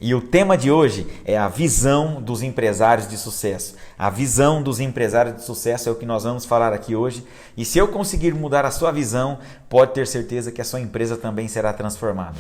E o tema de hoje é a visão dos empresários de sucesso. A visão dos empresários de sucesso é o que nós vamos falar aqui hoje. E se eu conseguir mudar a sua visão, pode ter certeza que a sua empresa também será transformada.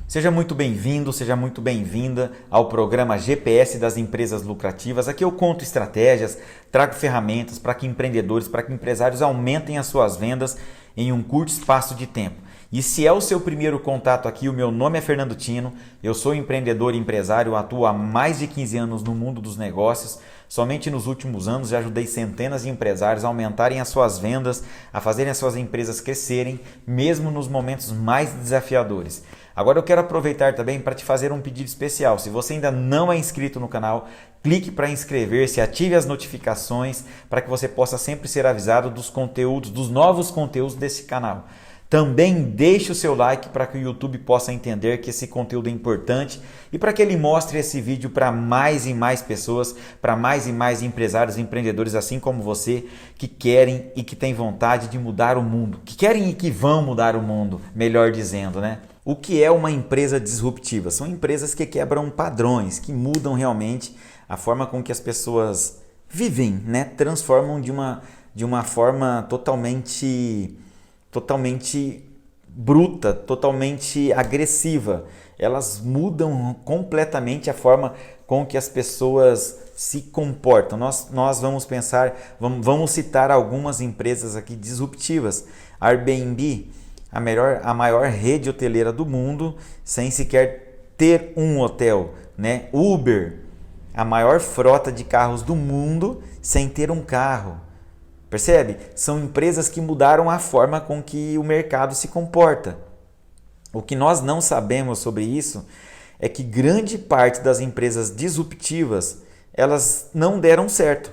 Seja muito bem-vindo, seja muito bem-vinda ao programa GPS das Empresas Lucrativas. Aqui eu conto estratégias, trago ferramentas para que empreendedores, para que empresários aumentem as suas vendas em um curto espaço de tempo. E se é o seu primeiro contato aqui, o meu nome é Fernando Tino, eu sou empreendedor e empresário, atuo há mais de 15 anos no mundo dos negócios. Somente nos últimos anos já ajudei centenas de empresários a aumentarem as suas vendas, a fazerem as suas empresas crescerem, mesmo nos momentos mais desafiadores. Agora eu quero aproveitar também para te fazer um pedido especial. Se você ainda não é inscrito no canal, clique para inscrever-se, ative as notificações para que você possa sempre ser avisado dos conteúdos, dos novos conteúdos desse canal. Também deixe o seu like para que o YouTube possa entender que esse conteúdo é importante e para que ele mostre esse vídeo para mais e mais pessoas, para mais e mais empresários e empreendedores assim como você que querem e que têm vontade de mudar o mundo, que querem e que vão mudar o mundo, melhor dizendo, né? O que é uma empresa disruptiva? São empresas que quebram padrões, que mudam realmente a forma com que as pessoas vivem, né? Transformam de uma forma totalmente bruta, totalmente agressiva. Elas mudam completamente a forma com que as pessoas se comportam. Nós vamos pensar, vamos citar algumas empresas aqui disruptivas. Airbnb, a maior rede hoteleira do mundo, sem sequer ter um hotel, né? Uber, a maior frota de carros do mundo, sem ter um carro. Percebe? São empresas que mudaram a forma com que o mercado se comporta. O que nós não sabemos sobre isso é que grande parte das empresas disruptivas, elas não deram certo.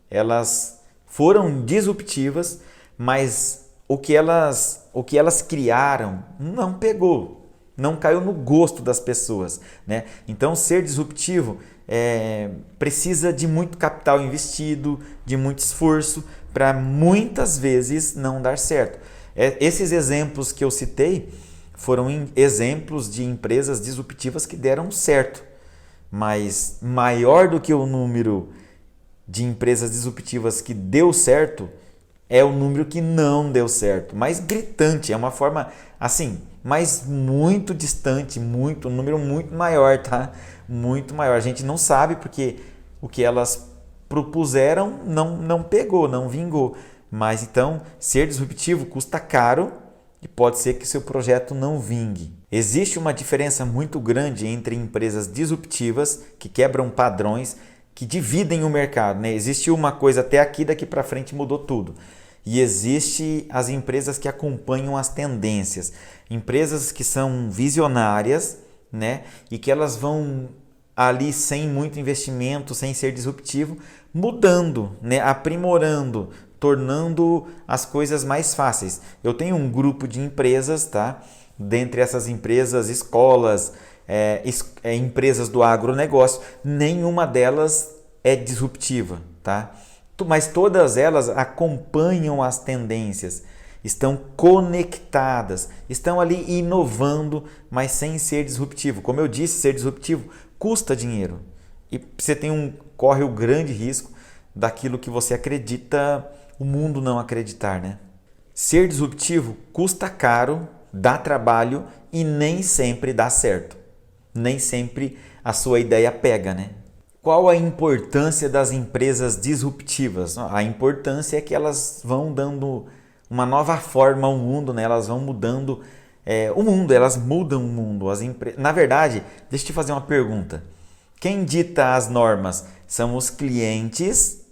Elas foram disruptivas, mas o que elas criaram não pegou, não caiu no gosto das pessoas, né? Então, ser disruptivo precisa de muito capital investido, de muito esforço, para muitas vezes não dar certo. Esses exemplos que eu citei foram exemplos de empresas disruptivas que deram certo, mas maior do que o número de empresas disruptivas que deu certo é o número que não deu certo, mais gritante, é uma forma assim, mas muito distante, um número muito maior, tá? Muito maior. A gente não sabe porque o que elas propuseram não pegou, não vingou. Mas então, ser disruptivo custa caro e pode ser que seu projeto não vingue. Existe uma diferença muito grande entre empresas disruptivas que quebram padrões, que dividem o mercado, né? Existe uma coisa até aqui, daqui para frente mudou tudo. E existe as empresas que acompanham as tendências, empresas que são visionárias, né? E que elas vão ali sem muito investimento, sem ser disruptivo, mudando, né? Aprimorando, tornando as coisas mais fáceis. Eu tenho um grupo de empresas, tá? Dentre essas empresas, escolas, empresas do agronegócio, nenhuma delas é disruptiva, tá? Mas todas elas acompanham as tendências, estão conectadas, estão ali inovando, mas sem ser disruptivo. Como eu disse, ser disruptivo custa dinheiro e você corre o grande risco daquilo que você acredita o mundo não acreditar, né? Ser disruptivo custa caro, dá trabalho e nem sempre dá certo. Nem sempre a sua ideia pega, né? Qual a importância das empresas disruptivas? A importância é que elas vão dando uma nova forma ao mundo, né? Elas vão mudando o mundo, elas mudam o mundo. Na verdade, deixa eu te fazer uma pergunta. Quem dita as normas são os clientes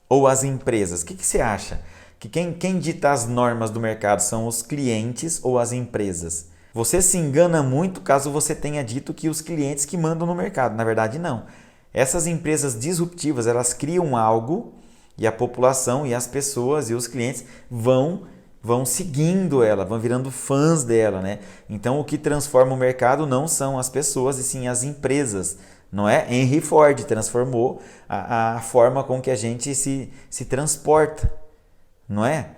ou as empresas? O que você acha? Que quem dita as normas do mercado são os clientes ou as empresas? Você se engana muito caso você tenha dito que os clientes que mandam no mercado. Na verdade, não. Essas empresas disruptivas, elas criam algo e a população e as pessoas e os clientes vão seguindo ela, vão virando fãs dela, né? Então, o que transforma o mercado não são as pessoas e sim as empresas, não é? Henry Ford transformou a forma com que a gente se transporta. não é?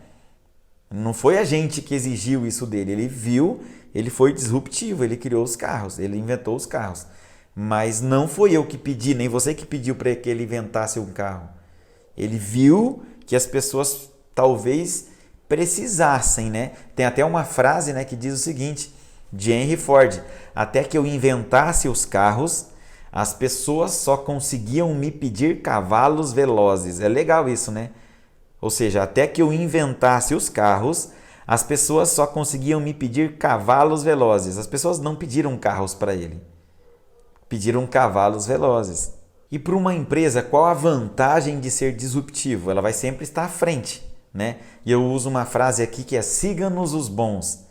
Não foi a gente que exigiu isso dele. Ele viu, ele foi disruptivo, ele criou os carros, ele inventou os carros. Mas não foi eu que pedi, nem você que pediu para que ele inventasse um carro. Ele viu que as pessoas talvez precisassem, né? Tem até uma frase, né, que diz o seguinte, de Henry Ford: até que eu inventasse os carros, as pessoas só conseguiam me pedir cavalos velozes. É legal isso, né? Ou seja, até que eu inventasse os carros, as pessoas só conseguiam me pedir cavalos velozes. As pessoas não pediram carros para ele, pediram cavalos velozes. E para uma empresa, qual a vantagem de ser disruptivo? Ela vai sempre estar à frente, né? E eu uso uma frase aqui que é: siga-nos os bons.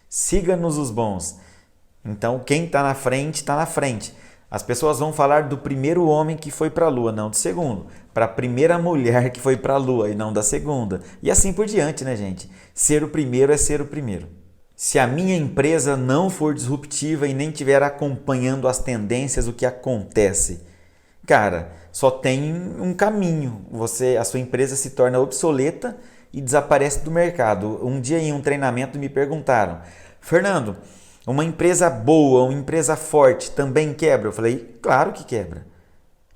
Siga-nos os bons. Então, quem está na frente, está na frente. As pessoas vão falar do primeiro homem que foi para a Lua, não do segundo. Para a primeira mulher que foi para a Lua e não da segunda. E assim por diante, né, gente? Ser o primeiro é ser o primeiro. Se a minha empresa não for disruptiva e nem estiver acompanhando as tendências, o que acontece? Cara, só tem um caminho. A sua empresa se torna obsoleta e desaparece do mercado. Um dia em um treinamento me perguntaram: Fernando, uma empresa boa, uma empresa forte também quebra? Eu falei: claro que quebra.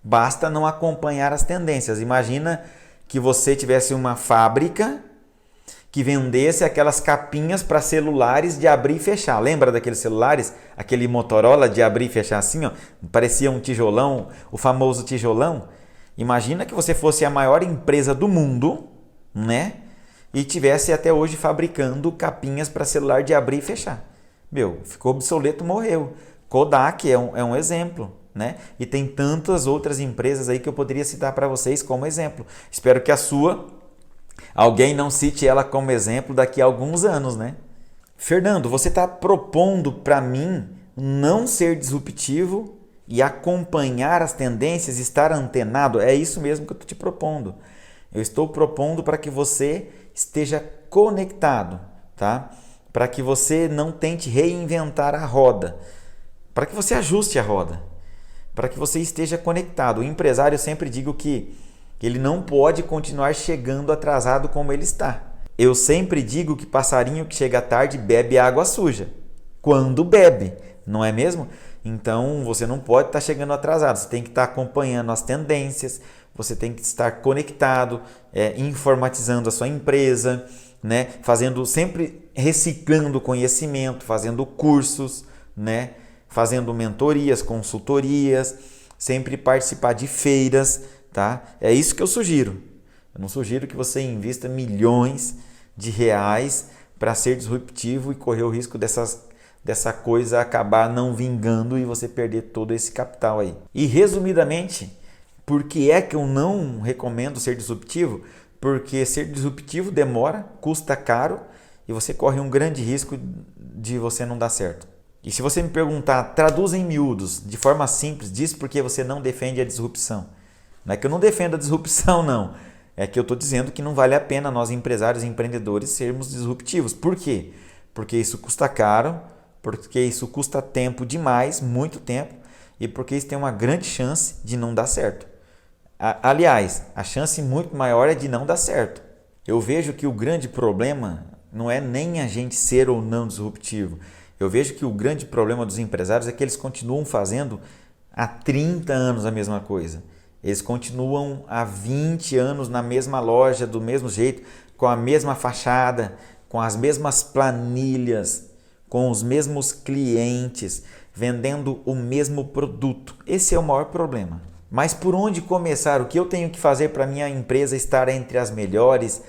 Basta não acompanhar as tendências. Imagina que você tivesse uma fábrica que vendesse aquelas capinhas para celulares de abrir e fechar. Lembra daqueles celulares? Aquele Motorola de abrir e fechar assim, ó? Parecia um tijolão, o famoso tijolão. Imagina que você fosse a maior empresa do mundo, né? E tivesse até hoje fabricando capinhas para celular de abrir e fechar. Meu, ficou obsoleto, morreu. Kodak é um exemplo, né? E tem tantas outras empresas aí que eu poderia citar para vocês como exemplo. Espero que alguém não cite ela como exemplo daqui a alguns anos, né? Fernando, você está propondo para mim não ser disruptivo e acompanhar as tendências, estar antenado? É isso mesmo que eu estou te propondo. Eu estou propondo para que você esteja conectado, tá? Para que você não tente reinventar a roda, para que você ajuste a roda, para que você esteja conectado. O empresário, eu sempre digo que ele não pode continuar chegando atrasado como ele está. Eu sempre digo que passarinho que chega tarde bebe água suja. Quando bebe, não é mesmo? Então você não pode estar chegando atrasado. Você tem que estar acompanhando as tendências, você tem que estar conectado, informatizando a sua empresa, né? Sempre reciclando conhecimento, fazendo cursos, né? Fazendo mentorias, consultorias, sempre participar de feiras. Tá? É isso que eu sugiro. Eu não sugiro que você invista milhões de reais para ser disruptivo e correr o risco dessa coisa acabar não vingando e você perder todo esse capital aí. E resumidamente, por que é que eu não recomendo ser disruptivo? Porque ser disruptivo demora, custa caro e você corre um grande risco de você não dar certo. E se você me perguntar, traduz em miúdos, de forma simples, diz por que você não defende a disrupção. Não é que eu não defendo a disrupção, não. É que eu estou dizendo que não vale a pena nós, empresários e empreendedores, sermos disruptivos. Por quê? Porque isso custa caro, porque isso custa tempo demais, muito tempo, e porque isso tem uma grande chance de não dar certo. Aliás, a chance muito maior é de não dar certo. Eu vejo que o grande problema não é nem a gente ser ou não disruptivo. Eu vejo que o grande problema dos empresários é que eles continuam fazendo há 30 anos a mesma coisa. Eles continuam há 20 anos na mesma loja, do mesmo jeito, com a mesma fachada, com as mesmas planilhas, com os mesmos clientes, vendendo o mesmo produto. Esse é o maior problema. Mas por onde começar? O que eu tenho que fazer para minha empresa estar entre as melhores?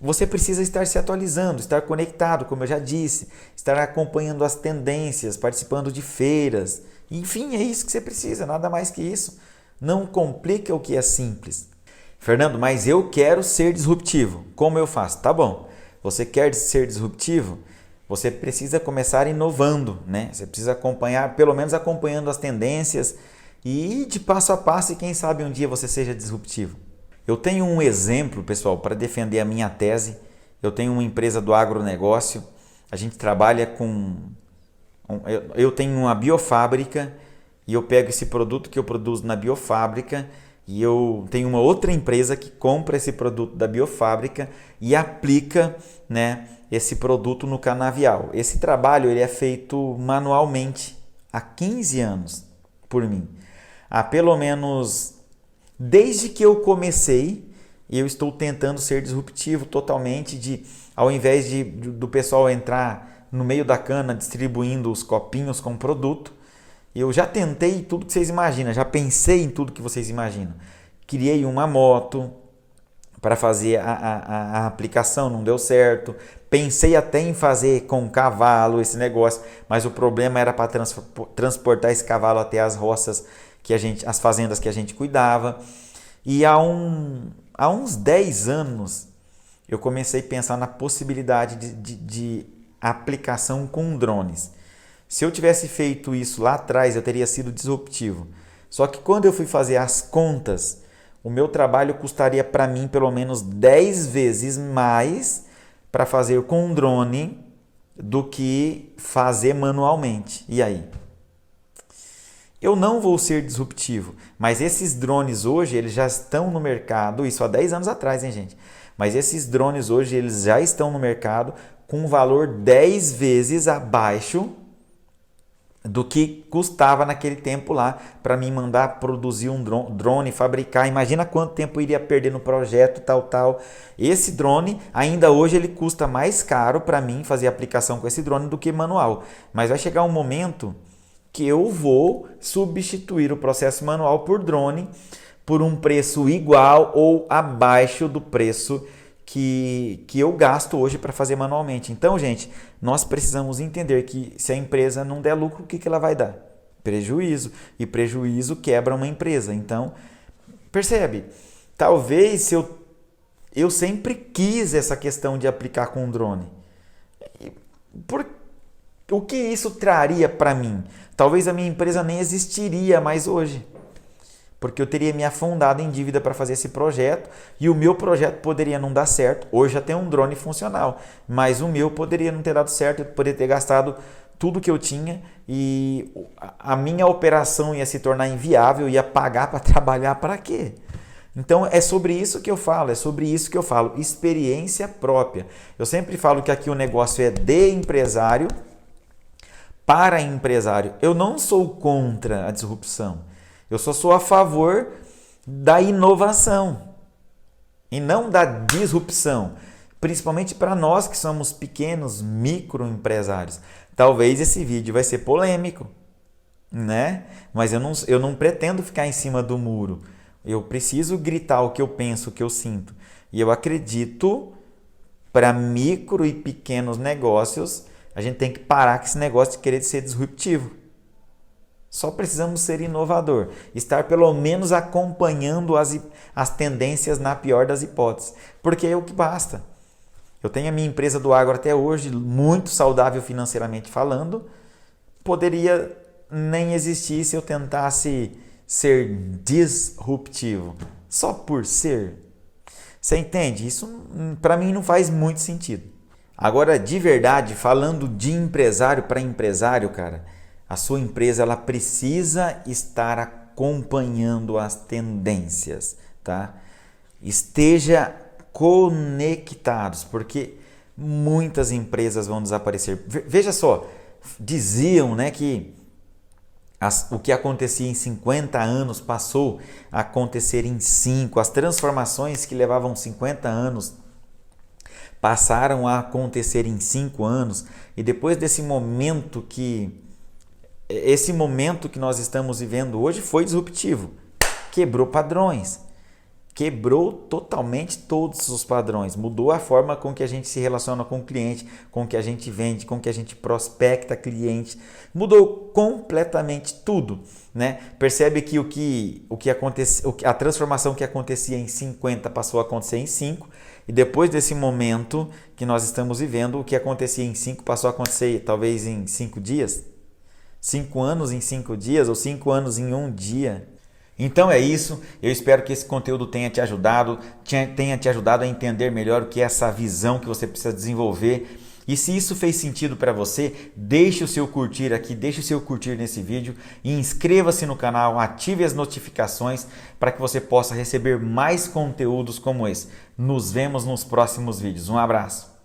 Você precisa estar se atualizando, estar conectado, como eu já disse, estar acompanhando as tendências, participando de feiras. Enfim, é isso que você precisa, nada mais que isso. Não complica o que é simples. Fernando, mas eu quero ser disruptivo. Como eu faço? Tá bom. Você quer ser disruptivo? Você precisa começar inovando, né? Você precisa acompanhar, pelo menos acompanhando as tendências e de passo a passo, e quem sabe um dia você seja disruptivo. Eu tenho um exemplo, pessoal, para defender a minha tese. Eu tenho uma empresa do agronegócio. A gente trabalha eu tenho uma biofábrica. E eu pego esse produto que eu produzo na biofábrica E eu tenho uma outra empresa que compra esse produto da biofábrica e aplica, né, esse produto no canavial. Esse trabalho ele é feito manualmente há 15 anos por mim. Há pelo menos desde que eu comecei, eu estou tentando ser disruptivo totalmente, ao invés do pessoal entrar no meio da cana distribuindo os copinhos com produto. Eu já tentei tudo que vocês imaginam, já pensei em tudo que vocês imaginam. Criei uma moto para fazer a aplicação, não deu certo. Pensei até em fazer com cavalo esse negócio, mas o problema era para transportar esse cavalo até as roças, as fazendas que a gente cuidava. E há uns 10 anos eu comecei a pensar na possibilidade de aplicação com drones. Se eu tivesse feito isso lá atrás, eu teria sido disruptivo. Só que quando eu fui fazer as contas, o meu trabalho custaria para mim pelo menos 10 vezes mais para fazer com um drone do que fazer manualmente. E aí? Eu não vou ser disruptivo, mas esses drones hoje, eles já estão no mercado, isso há 10 anos atrás, hein, gente? Mas esses drones hoje, eles já estão no mercado com um valor 10 vezes abaixo do que custava naquele tempo lá para mim mandar produzir um drone, fabricar. Imagina quanto tempo eu iria perder no projeto, tal. Esse drone, ainda hoje, ele custa mais caro para mim fazer aplicação com esse drone do que manual. Mas vai chegar um momento que eu vou substituir o processo manual por drone por um preço igual ou abaixo do preço que eu gasto hoje para fazer manualmente. Então, gente, nós precisamos entender que se a empresa não der lucro, o que ela vai dar? Prejuízo. E prejuízo quebra uma empresa. Então, percebe? Talvez eu sempre quis essa questão de aplicar com drone. O que isso traria para mim? Talvez a minha empresa nem existiria mais hoje. Porque eu teria me afundado em dívida para fazer esse projeto e o meu projeto poderia não dar certo. Hoje já tem um drone funcional, mas o meu poderia não ter dado certo, eu poderia ter gastado tudo que eu tinha e a minha operação ia se tornar inviável, eu ia pagar para trabalhar para quê? Então é sobre isso que eu falo, experiência própria. Eu sempre falo que aqui o negócio é de empresário para empresário. Eu não sou contra a disrupção. Eu só sou a favor da inovação e não da disrupção, principalmente para nós que somos pequenos microempresários. Talvez esse vídeo vai ser polêmico, né? Mas eu não pretendo ficar em cima do muro. Eu preciso gritar o que eu penso, o que eu sinto. E eu acredito, para micro e pequenos negócios, a gente tem que parar com esse negócio de querer ser disruptivo. Só precisamos ser inovador, estar pelo menos acompanhando as tendências na pior das hipóteses, porque é o que basta. Eu tenho a minha empresa do agro até hoje, muito saudável financeiramente falando, poderia nem existir se eu tentasse ser disruptivo, só por ser. Você entende? Isso para mim não faz muito sentido. Agora, de verdade, falando de empresário para empresário, cara, a sua empresa ela precisa estar acompanhando as tendências, tá? Esteja conectados, porque muitas empresas vão desaparecer. Veja só, diziam, né, que o que acontecia em 50 anos passou a acontecer em 5. As transformações que levavam 50 anos passaram a acontecer em 5 anos. E depois desse momento esse momento que nós estamos vivendo hoje foi disruptivo, quebrou padrões, quebrou totalmente todos os padrões, mudou a forma com que a gente se relaciona com o cliente, com que a gente vende, com que a gente prospecta cliente, mudou completamente tudo, né? Percebe que a transformação que acontecia em 50 passou a acontecer em 5 e depois desse momento que nós estamos vivendo, o que acontecia em 5 passou a acontecer talvez em 5 dias. 5 anos em 5 dias ou 5 anos em 1 dia. Então é isso, eu espero que esse conteúdo tenha te ajudado a entender melhor o que é essa visão que você precisa desenvolver E se isso fez sentido para você, deixe o seu curtir aqui, deixe o seu curtir nesse vídeo e inscreva-se no canal, ative as notificações para que você possa receber mais conteúdos como esse. Nos vemos nos próximos vídeos. Um abraço!